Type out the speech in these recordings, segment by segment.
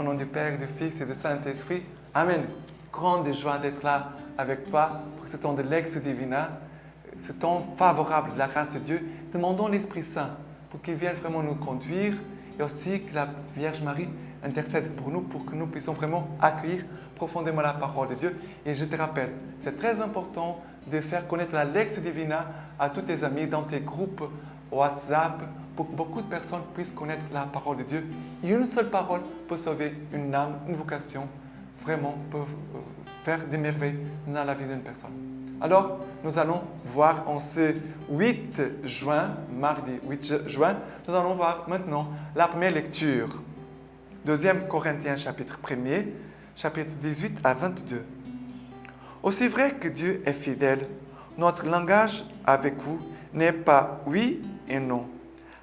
Au nom du Père, du Fils et du Saint-Esprit. Amen. Grande joie d'être là avec toi pour ce temps de Lex Divina, ce temps favorable de la grâce de Dieu. Demandons l'Esprit Saint pour qu'il vienne vraiment nous conduire et aussi que la Vierge Marie intercède pour nous pour que nous puissions vraiment accueillir profondément la parole de Dieu. Et je te rappelle, c'est très important de faire connaître la Lex Divina à tous tes amis dans tes groupes WhatsApp pour que beaucoup de personnes puissent connaître la parole de Dieu. Et une seule parole peut sauver une âme, une vocation, vraiment peut faire des merveilles dans la vie d'une personne. Alors, nous allons voir en ce 8 juin, mardi 8 juin, nous allons voir maintenant la première lecture. 2 Corinthiens chapitre 1er, chapitre 18 à 22. Aussi vrai que Dieu est fidèle, notre langage avec vous n'est pas oui et non.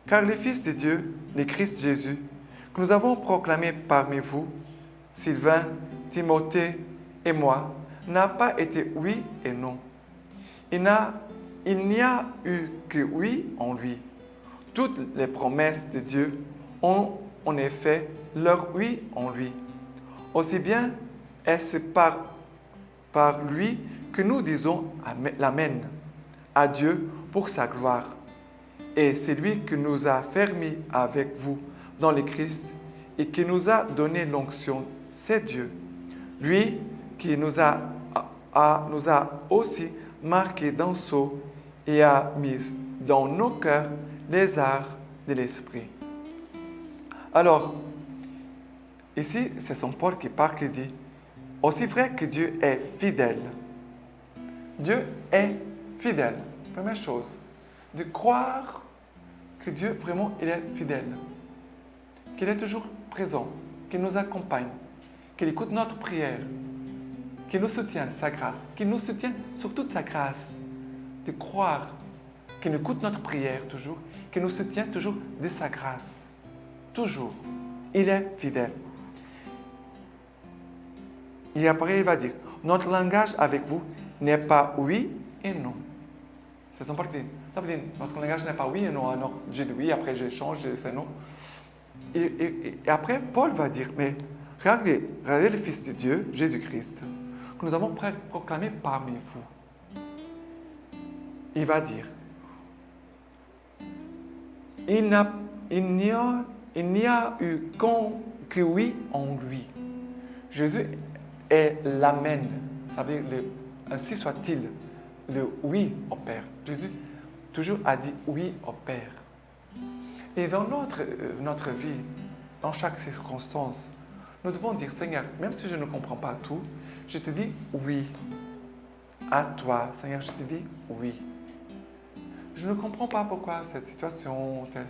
Car le Fils de Dieu, le Christ Jésus, que nous avons proclamé parmi vous, Sylvain, Timothée et moi, n'a pas été oui et non. Il n'y a eu que oui en lui. Toutes les promesses de Dieu ont en effet leur oui en lui. Aussi bien est-ce par lui que nous disons l'Amen à Dieu pour sa gloire. Et c'est lui qui nous a fermis avec vous dans le Christ et qui nous a donné l'onction, c'est Dieu. Lui qui nous a aussi marqué d'un sceau et a mis dans nos cœurs les arts de l'Esprit. Alors, ici, c'est Saint Paul qui parle, qui dit « Aussi vrai que Dieu est fidèle ». Dieu est fidèle. Première chose, de croire que Dieu, vraiment, il est fidèle. Qu'il est toujours présent, qu'il nous accompagne, qu'il écoute notre prière, qu'il nous soutienne, sa grâce, qu'il nous soutienne sur toute sa grâce. De croire qu'il écoute notre prière toujours, qu'il nous soutient toujours de sa grâce. Toujours. Il est fidèle. Et après, il va dire, notre langage avec vous n'est pas oui et non. C'est sympa que ça veut dire, notre langage n'est pas oui et non. Alors, j'ai dit oui, après j'ai changé, c'est non. Et après, Paul va dire, mais regardez le Fils de Dieu, Jésus-Christ, que nous avons proclamé parmi vous. Il va dire, il n'y a eu que oui en lui. Jésus est l'Amen. Ça veut dire, ainsi soit-il, le oui au Père. Jésus toujours a dit oui au Père. Et dans notre vie, dans chaque circonstance, nous devons dire, Seigneur, même si je ne comprends pas tout, je te dis oui. À toi, Seigneur, je te dis oui. Je ne comprends pas pourquoi cette situation, telle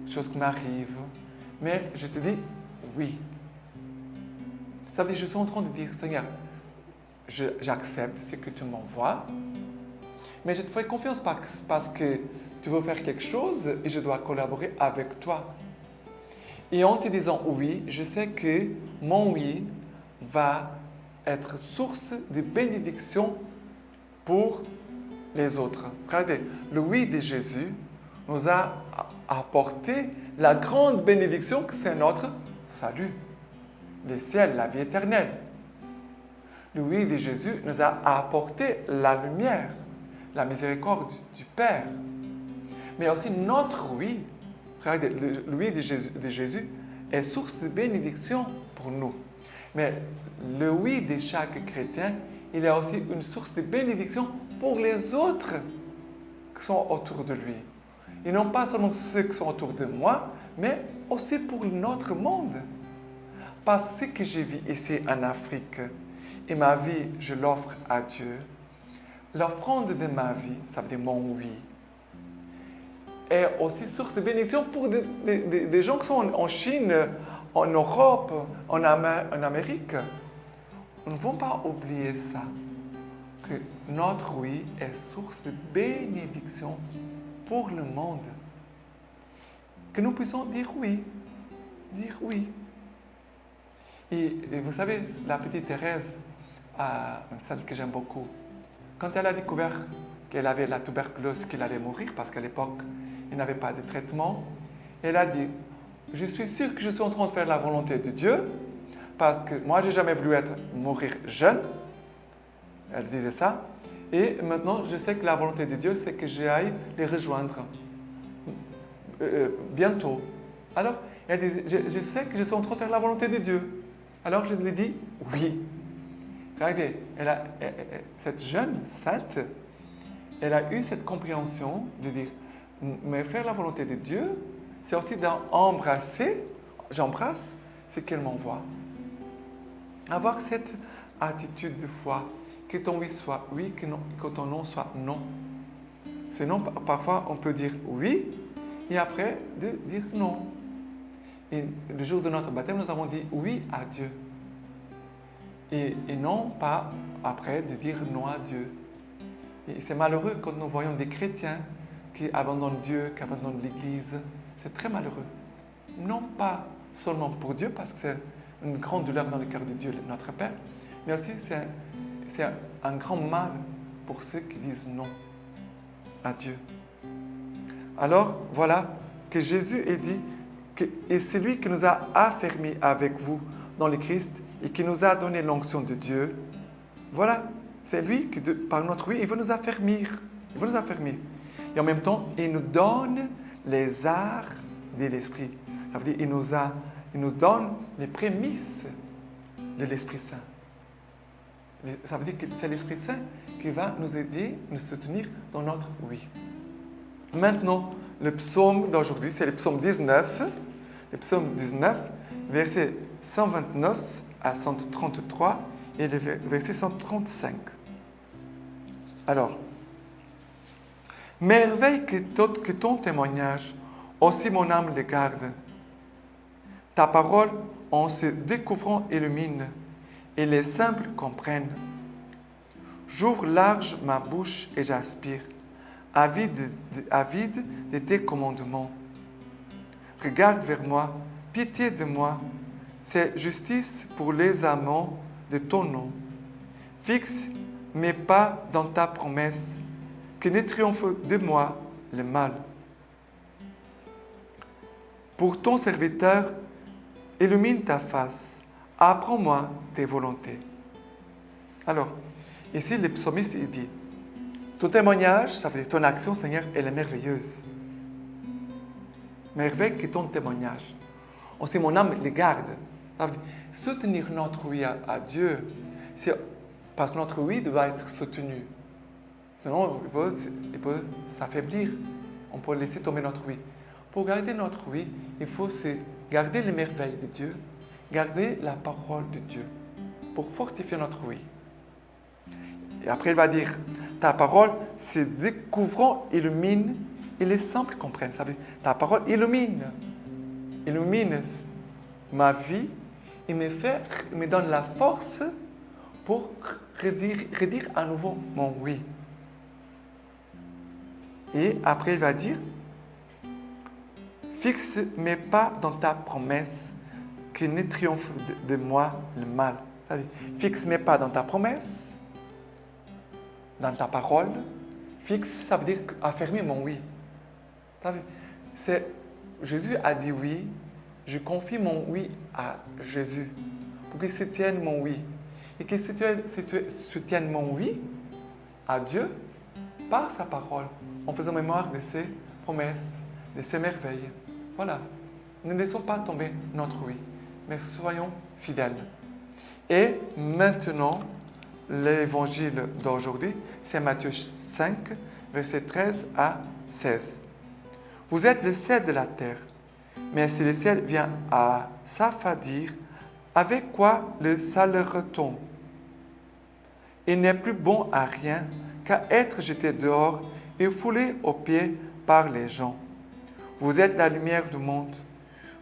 chose qui m'arrive, mais je te dis oui. Ça veut dire, je suis en train de dire, Seigneur, j'accepte ce que tu m'envoies, mais je te fais confiance parce que tu veux faire quelque chose et je dois collaborer avec toi. Et en te disant oui, je sais que mon oui va être source de bénédiction pour les autres. Regardez, le oui de Jésus nous a apporté la grande bénédiction que c'est notre salut, le ciel, la vie éternelle. Le oui de Jésus nous a apporté la lumière, la miséricorde du Père. Mais aussi notre oui, regardez, le oui de Jésus est source de bénédiction pour nous. Mais le oui de chaque chrétien, il est aussi une source de bénédiction pour les autres qui sont autour de lui. Et non pas seulement ceux qui sont autour de moi, mais aussi pour notre monde. Parce que ce que je vis ici en Afrique, et ma vie, je l'offre à Dieu, l'offrande de ma vie, ça veut dire mon oui, est aussi source de bénédiction pour des gens qui sont en Chine, en Europe, en Amérique. Nous ne pouvons pas oublier ça, que notre oui est source de bénédiction pour le monde. Que nous puissions dire oui. Dire oui. Et vous savez, la petite Thérèse, celle que j'aime beaucoup, quand elle a découvert qu'elle avait la tuberculose, qu'elle allait mourir, parce qu'à l'époque, il n'avait pas de traitement, elle a dit, je suis sûre que je suis en train de faire la volonté de Dieu, parce que moi, j'ai jamais voulu mourir jeune. Elle disait ça. Et maintenant, je sais que la volonté de Dieu, c'est que j'aille les rejoindre bientôt. Alors, elle disait, je sais que je suis en train de faire la volonté de Dieu. Alors, je lui dis oui. Regardez, cette jeune sainte, elle a eu cette compréhension de dire, mais faire la volonté de Dieu, c'est aussi d'embrasser, j'embrasse ce qu'elle m'envoie. Avoir cette attitude de foi, que ton oui soit oui, que ton non soit non. Sinon, parfois, on peut dire oui, et après, dire non. Et le jour de notre baptême, nous avons dit oui à Dieu. Et non pas après de dire non à Dieu. Et c'est malheureux quand nous voyons des chrétiens qui abandonnent Dieu, qui abandonnent l'Église. C'est très malheureux. Non pas seulement pour Dieu, parce que c'est une grande douleur dans le cœur de Dieu, notre Père, mais aussi c'est un grand mal pour ceux qui disent non à Dieu. Alors, voilà que Jésus est dit, et c'est lui qui nous a affermis avec vous dans le Christ et qui nous a donné l'onction de Dieu. Voilà, c'est lui qui, par notre oui, il veut nous affermir. Il veut nous affermir. Et en même temps, il nous donne les arts de l'Esprit. Ça veut dire qu'il nous donne les prémices de l'Esprit Saint. Ça veut dire que c'est l'Esprit Saint qui va nous aider, nous soutenir dans notre oui. Maintenant, le psaume d'aujourd'hui, c'est le psaume 19. Le psaume 19, versets 129 à 133 et le verset 135. Alors, merveille que ton témoignage, aussi mon âme le garde. Ta parole, en se découvrant, illumine, et les simples comprennent. J'ouvre large ma bouche et j'aspire, avide de tes commandements. Regarde vers moi, pitié de moi, c'est justice pour les amants de ton nom. Fixe mes pas dans ta promesse, que ne triomphe de moi le mal. Pour ton serviteur, illumine ta face, apprends-moi tes volontés. Alors, ici, le psalmiste il dit, ton témoignage, ça veut dire ton action, Seigneur, elle est merveilleuse. Merveille que ton témoignage. Aussi, mon âme les garde. Ça veut dire, soutenir notre oui à Dieu, c'est parce que notre oui doit être soutenu. Sinon, il peut s'affaiblir. On peut laisser tomber notre oui. Pour garder notre oui, il faut garder les merveilles de Dieu, garder la parole de Dieu, pour fortifier notre oui. Et après, il va dire, ta parole, se découvrant, illumine, et les simples comprennent. Ça veut dire, ta parole illumine ma vie et me donne la force pour redire à nouveau mon oui. Et après, il va dire, fixe mes pas dans ta promesse, que ne triomphe de moi le mal. C'est-à-dire, fixe mes pas dans ta promesse, dans ta parole. Fixe, ça veut dire affermir mon oui. Jésus a dit oui, je confie mon oui à Jésus pour qu'il soutienne mon oui. Et qu'il soutienne mon oui à Dieu par sa parole, en faisant mémoire de ses promesses, de ses merveilles. Voilà. Ne laissons pas tomber notre oui, mais soyons fidèles. Et maintenant, l'évangile d'aujourd'hui, c'est Matthieu 5, versets 13 à 16. Vous êtes le sel de la terre, mais si le sel vient à s'affadir, avec quoi le salera-t-on? Il n'est plus bon à rien qu'à être jeté dehors et foulé aux pieds par les gens. Vous êtes la lumière du monde.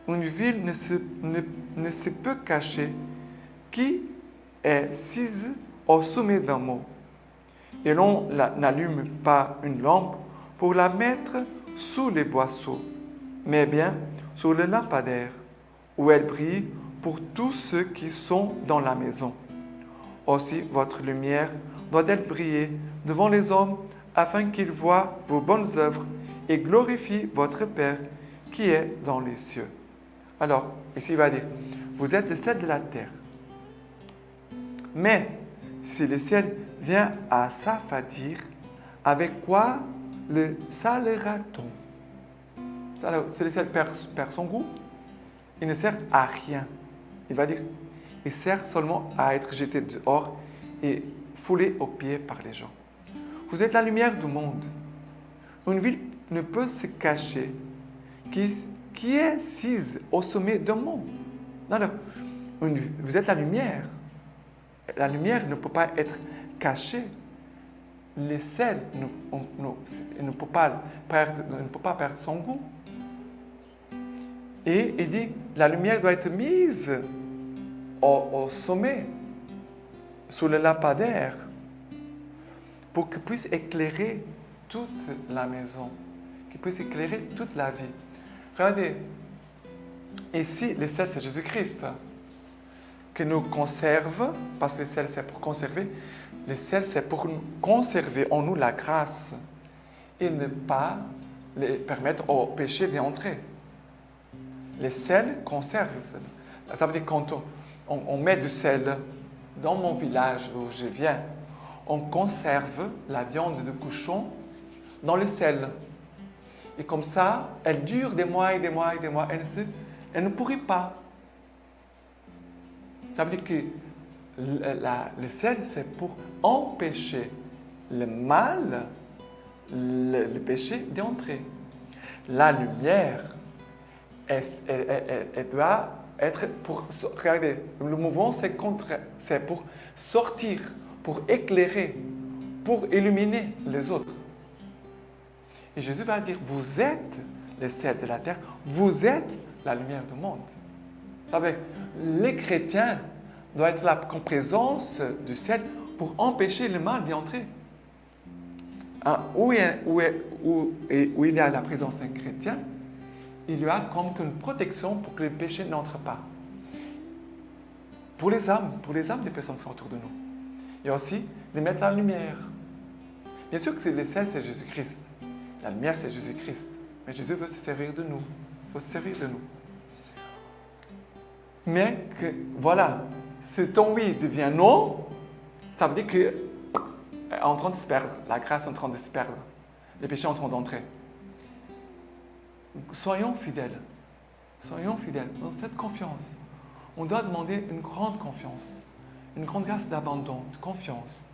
Une ville ne se peut cacher qui est sise au sommet d'un mont. Et l'on n'allume pas une lampe pour la mettre sous les boisseaux, mais bien sur le lampadaire, où elle brille pour tous ceux qui sont dans la maison. Aussi, votre lumière doit-elle briller devant les hommes, afin qu'ils voient vos bonnes œuvres et glorifient votre Père qui est dans les cieux. Alors, ici il va dire, vous êtes le sel de la terre. Mais si le sel vient à s'affadir, avec quoi le salera-t-on? Si le sel perd son goût, il ne sert à rien. Il va dire, il sert seulement à être jeté dehors et foulé aux pieds par les gens. Vous êtes la lumière du monde. Une ville ne peut se cacher qui est assise au sommet d'un mont. Non, vous êtes la lumière. La lumière ne peut pas être cachée. Le sel ne peut pas perdre son goût. Et il dit, la lumière doit être mise au sommet, sous le lampadaire, pour qu'il puisse éclairer toute la maison, qu'il puisse éclairer toute la vie. Regardez, ici, le sel, c'est Jésus-Christ, qui nous conserve, parce que le sel, c'est pour conserver. Le sel, c'est pour conserver en nous la grâce et ne pas permettre au péché d'entrer. Le sel conserve. Ça veut dire quand on met du sel dans mon village d'où je viens, on conserve la viande de cochon dans le sel. Et comme ça, elle dure des mois et des mois et des mois. Elle ne pourrit pas. Ça veut dire que le sel, c'est pour empêcher le mal, le péché d'entrer. La lumière, elle doit être pour... Regardez, le mouvement, c'est pour sortir, pour éclairer, pour illuminer les autres. Et Jésus va dire, vous êtes le sel de la terre, vous êtes la lumière du monde. Vous savez, les chrétiens doivent être là en présence du sel pour empêcher le mal d'y entrer. Où il y a la présence d'un chrétien, il y a comme une protection pour que le péché n'entre pas. Pour les âmes des personnes qui sont autour de nous. Et aussi, de mettre la lumière. Bien sûr que le sel, c'est Jésus-Christ. La lumière, c'est Jésus-Christ. Mais Jésus veut se servir de nous. Il veut se servir de nous. Mais que, voilà, ce ton oui devient non, ça veut dire que est en train de se perdre. La grâce est en train de se perdre. Les péchés sont en train d'entrer. Soyons fidèles. Soyons fidèles dans cette confiance. On doit demander une grande confiance, une grande grâce d'abandon, de confiance.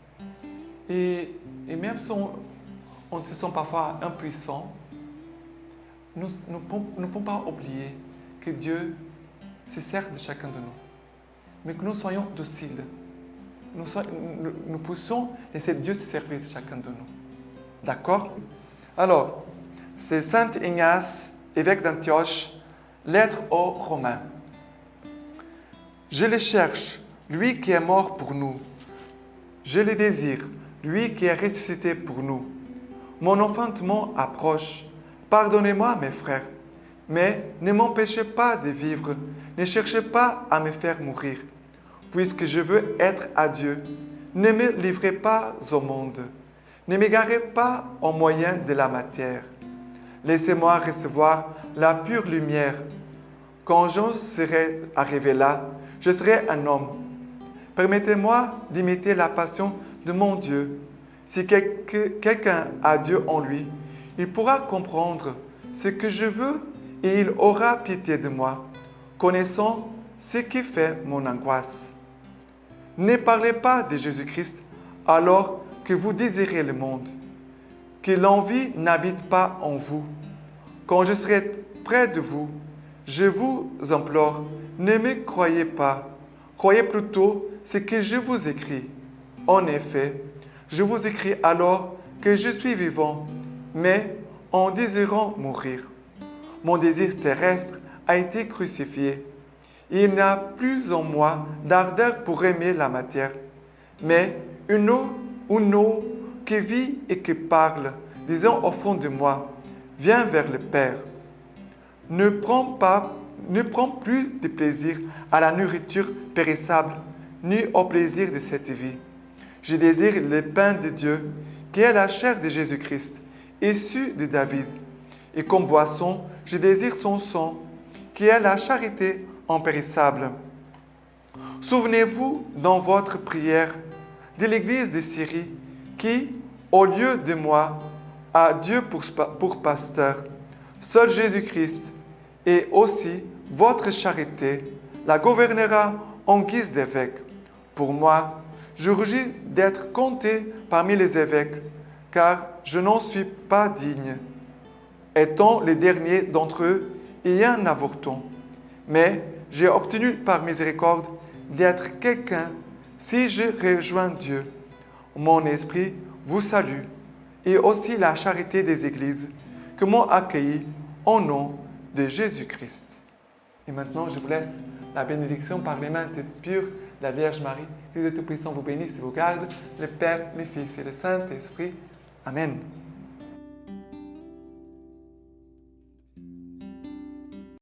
Et même si on se sent parfois impuissant, nous ne pouvons pas oublier que Dieu se sert de chacun de nous, mais que nous soyons dociles. Nous puissions laisser Dieu se servir de chacun de nous. D'accord? Alors, c'est Saint Ignace, évêque d'Antioche, lettre aux Romains. Je le cherche, lui qui est mort pour nous. Je le désire, lui qui est ressuscité pour nous. Mon enfantement approche. Pardonnez-moi, mes frères, mais ne m'empêchez pas de vivre. Ne cherchez pas à me faire mourir. Puisque je veux être à Dieu, ne me livrez pas au monde. Ne m'égarez pas au moyen de la matière. Laissez-moi recevoir la pure lumière. Quand je serai arrivé là, je serai un homme. Permettez-moi d'imiter la passion de mon Dieu. Si quelqu'un a Dieu en lui, il pourra comprendre ce que je veux et il aura pitié de moi, connaissant ce qui fait mon angoisse. Ne parlez pas de Jésus-Christ alors que vous désirez le monde. Que l'envie n'habite pas en vous. Quand je serai près de vous, je vous implore, ne me croyez pas. Croyez plutôt ce que je vous écris. En effet, je vous écris alors que je suis vivant, mais en désirant mourir. Mon désir terrestre a été crucifié. Il n'y a plus en moi d'ardeur pour aimer la matière, mais une eau qui vit et qui parle, disant au fond de moi, viens vers le Père. Ne prends plus de plaisir à la nourriture périssable, ni au plaisir de cette vie. Je désire le pain de Dieu, qui est la chair de Jésus-Christ, issue de David. Et comme boisson, je désire son sang, qui est la charité impérissable. Souvenez-vous dans votre prière de l'Église de Syrie qui, au lieu de moi, a Dieu pour pasteur, seul Jésus-Christ, et aussi votre charité la gouvernera en guise d'évêque. Pour moi, je rougis d'être compté parmi les évêques, car je n'en suis pas digne. Étant le dernier d'entre eux, il y a un avorton. Mais j'ai obtenu par miséricorde d'être quelqu'un si je rejoins Dieu. Mon esprit vous salue et aussi la charité des églises que m'ont accueilli au nom de Jésus-Christ. Et maintenant, je vous laisse la bénédiction par les mains toutes pures de la Vierge Marie. Que Dieu Tout-Puissant vous bénisse et vous garde, le Père, le Fils et le Saint-Esprit. Amen.